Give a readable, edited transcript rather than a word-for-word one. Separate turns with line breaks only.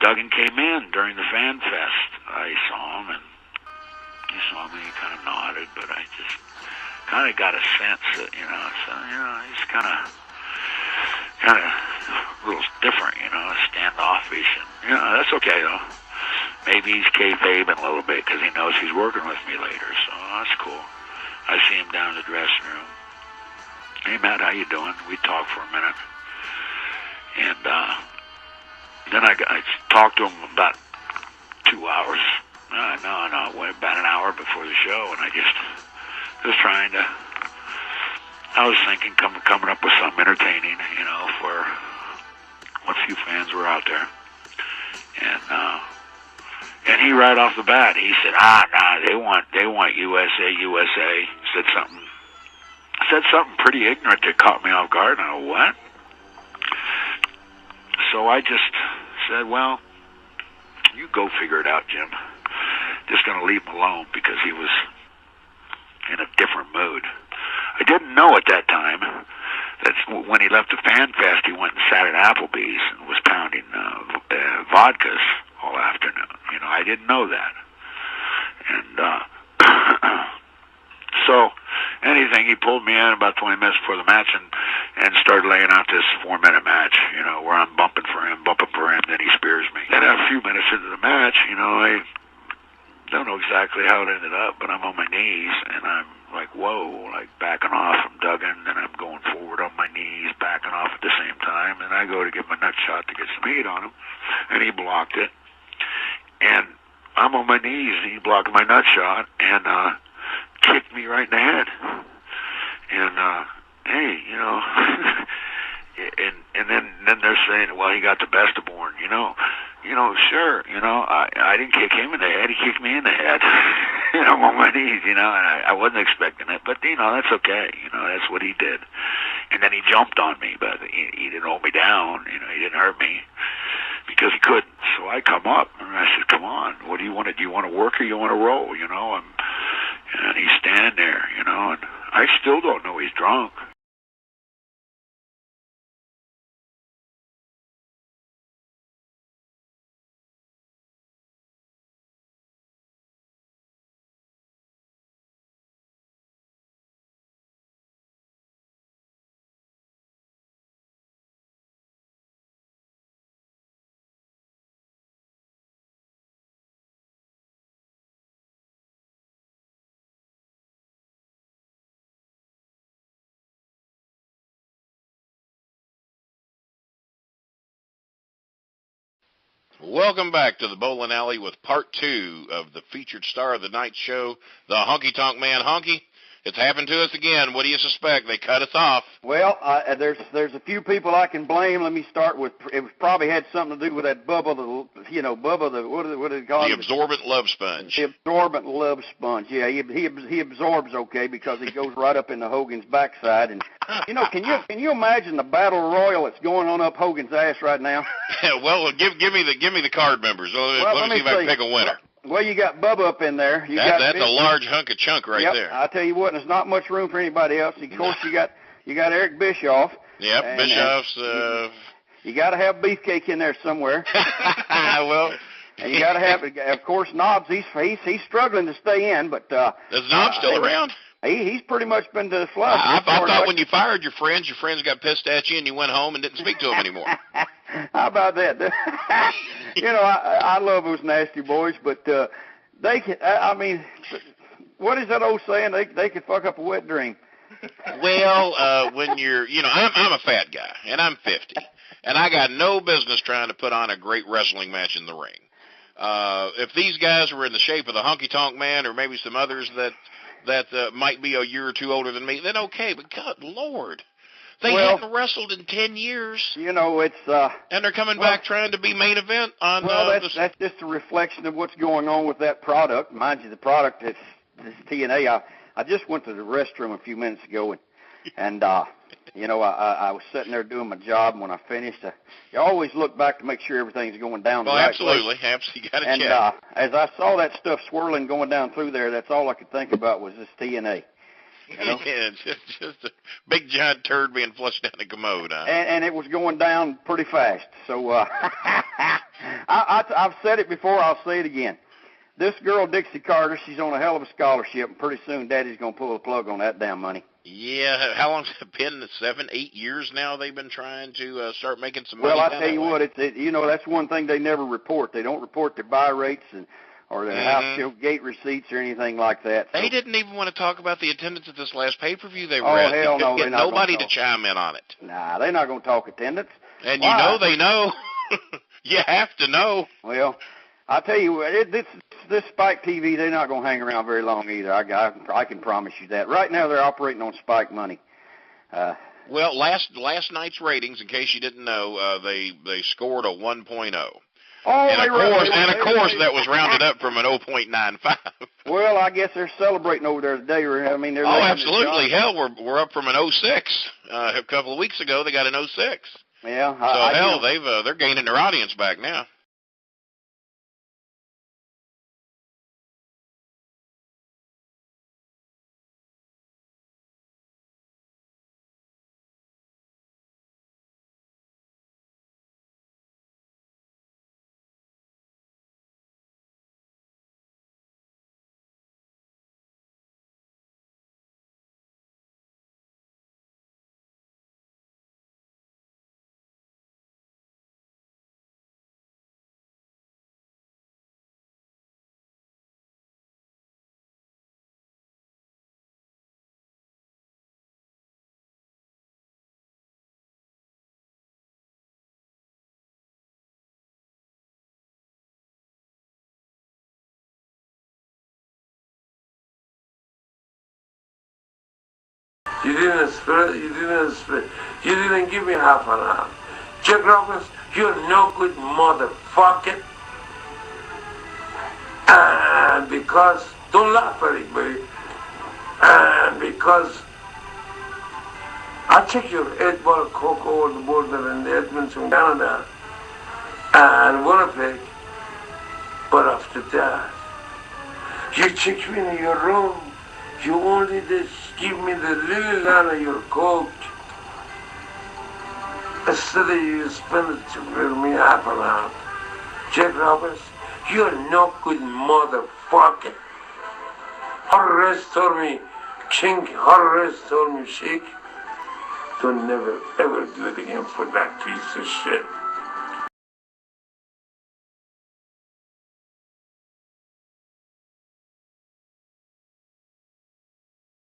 Duggan came in during the Fan Fest. I saw him, and he saw me, he kind of nodded, but I just kind of got a sense that, he's kind of a little different, standoffish, and, that's okay, though. Maybe he's kayfabing a little bit because he knows he's working with me later, so that's cool. I see him down in the dressing room. Hey, Matt, how you doing? We talked for a minute. And then I talked to him about 2 hours. No, about an hour before the show, and I was trying to, I was thinking coming up with something entertaining, for what few fans were out there. And he right off the bat, he said, they want USA. Said something pretty ignorant that caught me off guard. And I go, what? So I just said, well, you go figure it out, Jim. Just going to leave him alone because he was in a different mood. I didn't know at that time that when he left the Fan Fest, he went and sat at Applebee's and was pounding vodkas all afternoon. I didn't know that. And so, anything, he pulled me in about 20 minutes before the match and started laying out this 4-minute match, where I'm bumping for him, then he spears me. Then a few minutes into the match, I don't know exactly how it ended up, but I'm on my knees, and I'm like, whoa, like backing off from Duggan, and I'm going forward on my knees, backing off at the same time, and I go to give him a nut shot to get some heat on him, and he blocked it. And I'm on my knees, and he blocked my nut shot, and kicked me right in the head. And hey, and then they're saying, well, he got the best of Bourne, sure, I didn't kick him in the head, he kicked me in the head. I'm on my knees, and I wasn't expecting it, but that's okay, that's what he did. And then he jumped on me, but he didn't hold me down, he didn't hurt me because he couldn't. So I come up and I said, come on, what do you want to do? You want to work or you want to roll? And he's standing there, and I still don't know he's drunk.
Welcome back to the Bowling Alley with part 2 of the featured star of the night show, the Honky Tonk Man. Honky, it's happened to us again. What do you suspect? They cut us off.
Well, there's a few people I can blame. Let me start with, it probably had something to do with that Bubba, what do they call it?
The absorbent love sponge.
The absorbent love sponge. Yeah, he absorbs okay because he goes right up into Hogan's backside. And can you imagine the battle royal that's going on up Hogan's ass right now?
Well, give me the card members. Let me see if I can pick a winner.
Well, you got Bubba up in there.
That's a large hunk of chunk right there.
I tell you what, there's not much room for anybody else. Of course, you got Eric Bischoff.
Yep, and Bischoff's.
You got to have Beefcake in there somewhere.
Well.
And you got to have, of course, Knobs. He's struggling to stay in, but
is Knobs still around?
He's pretty much been to the flush.
I thought when you fired your friends got pissed at you and you went home and didn't speak to them anymore.
How about that? I love those nasty boys, but they can. I mean, what is that old saying? They can fuck up a wet dream.
Well, when you're, I'm a fat guy and I'm 50, and I got no business trying to put on a great wrestling match in the ring. If these guys were in the shape of the Honky Tonk Man or maybe some others that might be a year or two older than me, then okay, but good Lord. They haven't wrestled in 10 years.
It's...
and they're coming back trying to be main event on...
Well, that's just a reflection of what's going on with that product. Mind you, the product is TNA. I just went to the restroom a few minutes ago, and I was sitting there doing my job, and when I finished, you always look back to make sure everything's going down the right
absolutely.
way.
Absolutely. You got to
check. And as I saw that stuff swirling going down through there, that's all I could think about was this TNA.
Yeah, just a big giant turd being flushed down the commode. Huh?
And it was going down pretty fast. So I I've said it before. I'll say it again. This girl, Dixie Carter, she's on a hell of a scholarship, and pretty soon Daddy's going to pull the plug on that damn money.
Yeah, how long's it been? 7, 8 years now they've been trying to start making some money.
Well, I tell you what, that's one thing they never report. They don't report their buy rates or their house gate receipts or anything like that. So.
They didn't even want to talk about the attendance at this last pay-per-view they were
at.
They
hell no.
get nobody to chime in on it.
Nah, they're not going to talk attendance.
And
Why?
you know they know. You have to know.
Well, I tell you what, this Spike TV, they're not going to hang around very long either. I can promise you that. Right now, they're operating on Spike money.
Well, last night's ratings, in case you didn't know, they scored a 1.0.
Oh,
and of course, that was rounded up from an 0.95.
Well, I guess they're celebrating over there today. I mean, they're
absolutely. Hell, we're up from an 0.6 a couple of weeks ago. They got an 0.6.
Yeah.
They're gaining their audience back now.
You didn't give me half an hour. Jack Roberts, you're no good motherfucker. And because, don't laugh at it, baby. And because I check your 8-ball Coke over the border in Edmonton, Canada, and Winnipeg, but after that, you check me in your room, you only just give me the little line of your Coke. Instead of you spend it to me half an hour. Jack Roberts, you're no good motherfucker. Arrest me, king, arrest me, sheik. Don't never ever do it again for that piece of shit.